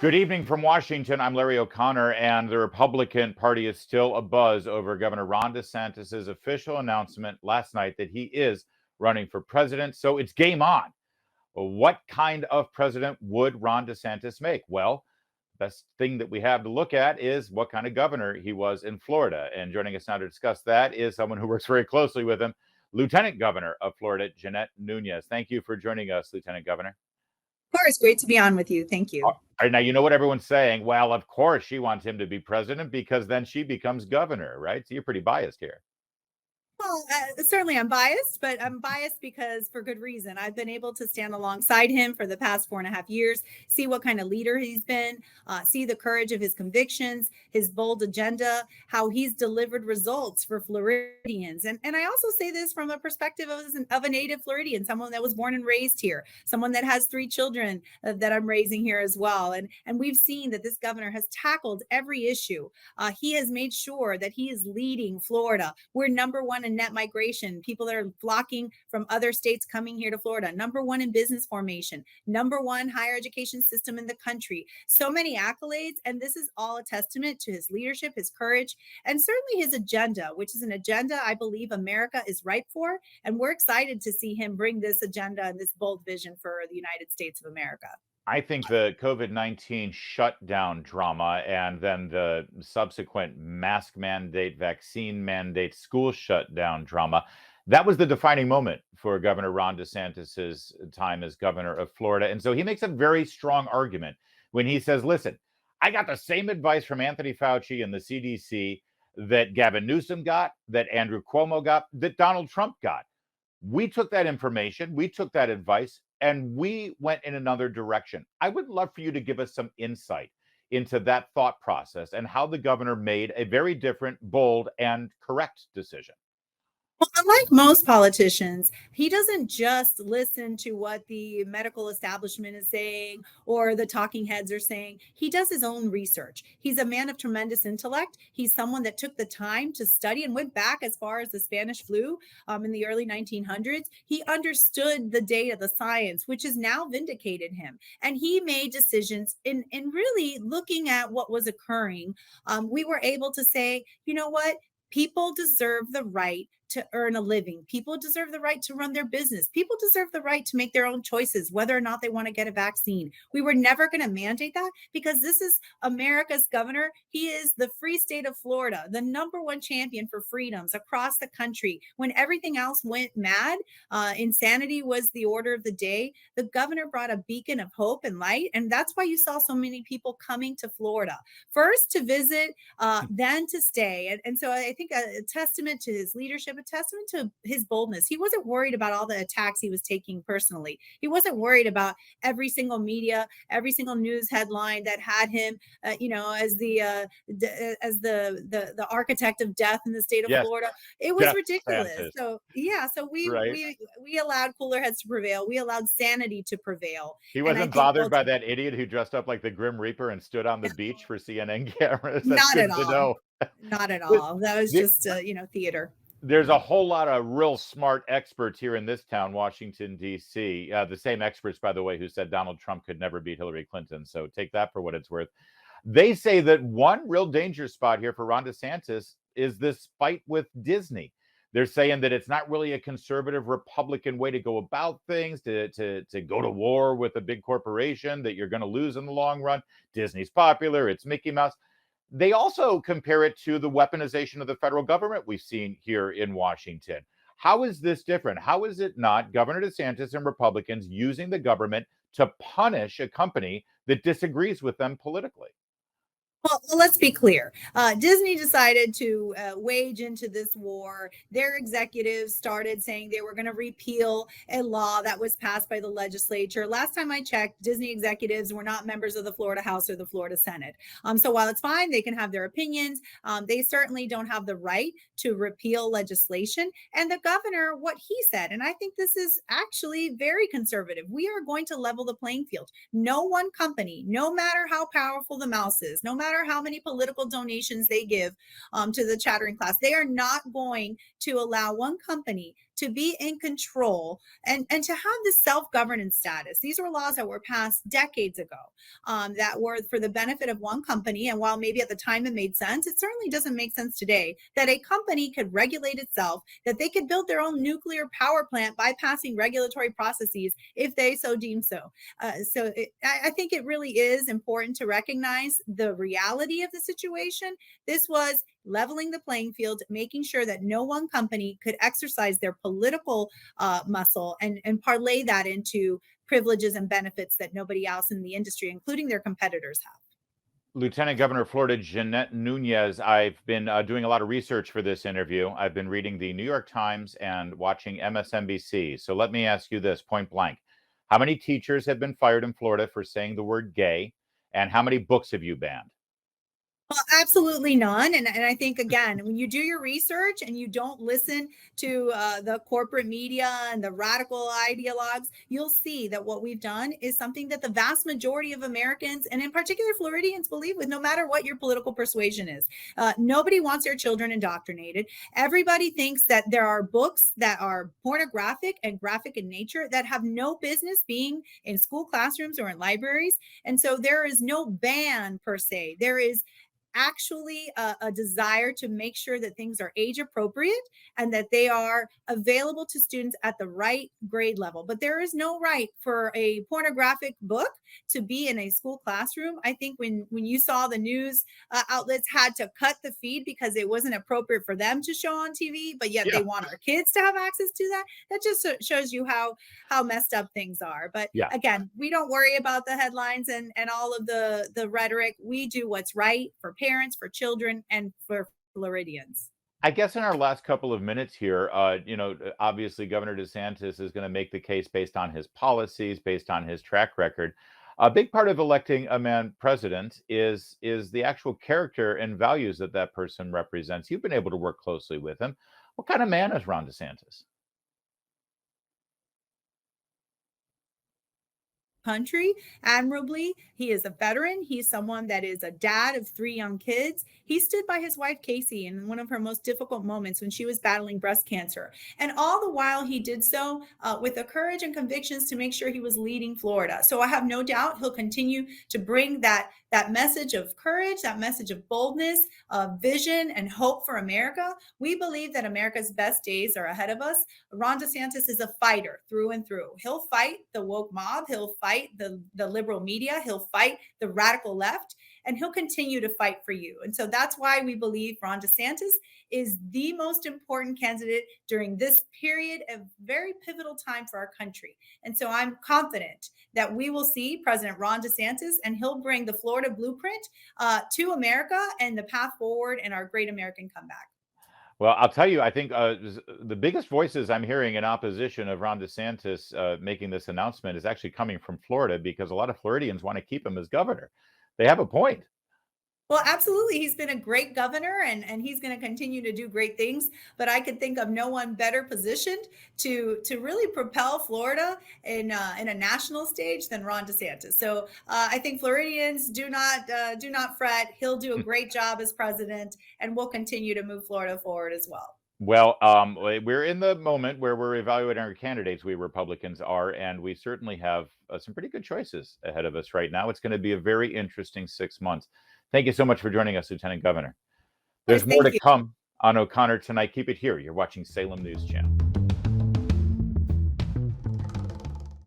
Good evening from Washington. I'm Larry O'Connor, and the Republican Party is still abuzz over Governor Ron DeSantis' official announcement last night that he is running for president. So it's game on. Well, what kind of president would Ron DeSantis make? Well, the best thing that we have to look at is what kind of governor he was in Florida. And joining us now to discuss that is someone who works very closely with him, Lieutenant Governor of Florida, Jeanette Nuñez. Thank you for joining us, Lieutenant Governor. Of course, great to be on with you. Thank you. All right, now, you know what everyone's saying. Well, of course, she wants him to be president because then she becomes governor, right? So you're pretty biased here. Well, certainly I'm biased, but I'm biased because for good reason. I've been able to stand alongside him for the past 4.5 years, see what kind of leader he's been, see the courage of his convictions, his bold agenda, how he's delivered results for Floridians. And I also say this from a perspective of a native Floridian, someone that was born and raised here, someone that has 3 children that I'm raising here as well. And we've seen that this governor has tackled every issue. He has made sure that he is leading Florida. We're number 1 in net migration, people that are flocking from other states coming here to Florida, number 1 in business formation, number 1 higher education system in the country. So many accolades. And this is all a testament to his leadership, his courage, and certainly his agenda, which is an agenda I believe America is ripe for. And we're excited to see him bring this agenda and this bold vision for the United States of America. I think the COVID-19 shutdown drama and then the subsequent mask mandate, vaccine mandate, school shutdown drama, that was the defining moment for Governor Ron DeSantis' time as governor of Florida. And so he makes a very strong argument when he says, listen, I got the same advice from Anthony Fauci and the CDC that Gavin Newsom got, that Andrew Cuomo got, that Donald Trump got. We took that information, we took that advice, and we went in another direction. I would love for you to give us some insight into that thought process and how the governor made a very different, bold, and correct decision. Well, unlike most politicians, he doesn't just listen to what the medical establishment is saying or the talking heads are saying. He does his own research. He's a man of tremendous intellect. He's someone that took the time to study and went back as far as the Spanish flu in the early 1900s. He understood the data, the science, which has now vindicated him. And he made decisions in really looking at what was occurring. We were able to say, you know what? People deserve the right to earn a living. People deserve the right to run their business. People deserve the right to make their own choices, whether or not they want to get a vaccine. We were never going to mandate that because this is America's governor. He is the free state of Florida, the number 1 champion for freedoms across the country. When everything else went mad, insanity was the order of the day. The governor brought a beacon of hope and light. And that's why you saw so many people coming to Florida, first to visit, then to stay. And so I think a testament to his leadership, a testament to his boldness. He wasn't worried about all the attacks he was taking personally. He wasn't worried about every single media, every single news headline that had him, as the architect of death in the state of Florida. It was ridiculous. So we allowed cooler heads to prevail. We allowed sanity to prevail. He wasn't bothered by that idiot who dressed up like the Grim Reaper and stood on the beach for CNN cameras. Not at all. Not at all. That was just theater. There's a whole lot of real smart experts here in this town, Washington, D.C. The same experts, by the way, who said Donald Trump could never beat Hillary Clinton. So take that for what it's worth. They say that one real danger spot here for Ron DeSantis is this fight with Disney. They're saying that it's not really a conservative Republican way to go about things, to go to war with a big corporation that you're going to lose in the long run. Disney's popular. It's Mickey Mouse. They also compare it to the weaponization of the federal government we've seen here in Washington. How is this different? How is it not Governor DeSantis and Republicans using the government to punish a company that disagrees with them politically? Well, let's be clear. Disney decided to wage into this war. Their executives started saying they were going to repeal a law that was passed by the legislature. Last time I checked, Disney executives were not members of the Florida House or the Florida Senate. So while it's fine, they can have their opinions. They certainly don't have the right to repeal legislation. And the governor, what he said, and I think this is actually very conservative, we are going to level the playing field. No one company, no matter how powerful the mouse is, no matter how many political donations they give to the chattering class, they are not going to allow one company to be in control and to have this self-governance status. These were laws that were passed decades ago that were for the benefit of one company. And while maybe at the time it made sense, it certainly doesn't make sense today that a company could regulate itself, that they could build their own nuclear power plant bypassing regulatory processes if they so deem so. I think it really is important to recognize the reality of the situation. This was leveling the playing field, making sure that no one company could exercise their political muscle and parlay that into privileges and benefits that nobody else in the industry, including their competitors, have. Lieutenant Governor of Florida Jeanette Nuñez, I've been doing a lot of research for this interview. I've been reading the New York Times and watching MSNBC. So let me ask you this point blank. How many teachers have been fired in Florida for saying the word gay? And how many books have you banned? Well, absolutely none. And I think, again, when you do your research and you don't listen to the corporate media and the radical ideologues, you'll see that what we've done is something that the vast majority of Americans, and in particular Floridians, believe with, no matter what your political persuasion is. Nobody wants their children indoctrinated. Everybody thinks that there are books that are pornographic and graphic in nature that have no business being in school classrooms or in libraries. And so there is no ban per se. There is actually a desire to make sure that things are age appropriate and that they are available to students at the right grade level. But there is no right for a pornographic book to be in a school classroom. I think when you saw the news outlets had to cut the feed because it wasn't appropriate for them to show on TV, but yet they want our kids to have access to that. That just shows you how messed up things are. But again, we don't worry about the headlines and all of the rhetoric. We do what's right for parents, for children, and for Floridians. I guess in our last couple of minutes here, obviously Governor DeSantis is going to make the case based on his policies, based on his track record. A big part of electing a man president is the actual character and values that that person represents. You've been able to work closely with him. What kind of man is Ron DeSantis? Country admirably. He is a veteran. He's someone that is a dad of 3 young kids. He stood by his wife, Casey, in one of her most difficult moments when she was battling breast cancer. And all the while he did so with the courage and convictions to make sure he was leading Florida. So I have no doubt he'll continue to bring that message of courage, that message of boldness, vision, and hope for America. We believe that America's best days are ahead of us. Ron DeSantis is a fighter through and through. He'll fight the woke mob. He'll fight the liberal media. He'll fight the radical left, and he'll continue to fight for you. And so that's why we believe Ron DeSantis is the most important candidate during this period of very pivotal time for our country. And so I'm confident that we will see President Ron DeSantis, and he'll bring the Florida blueprint to America and the path forward in our great American comeback. Well, I'll tell you, I think the biggest voices I'm hearing in opposition of Ron DeSantis making this announcement is actually coming from Florida, because a lot of Floridians want to keep him as governor. They have a point. Well, absolutely. He's been a great governor, and he's going to continue to do great things. But I could think of no one better positioned to really propel Florida in a national stage than Ron DeSantis. So I think Floridians do not fret. He'll do a great job as president, and we'll continue to move Florida forward as well. Well, we're in the moment where we're evaluating our candidates. We Republicans are, and we certainly have some pretty good choices ahead of us right now. It's going to be a very interesting 6 months. Thank you so much for joining us, Lieutenant Governor. There's more to come on O'Connor tonight. Keep it here. You're watching Salem News Channel.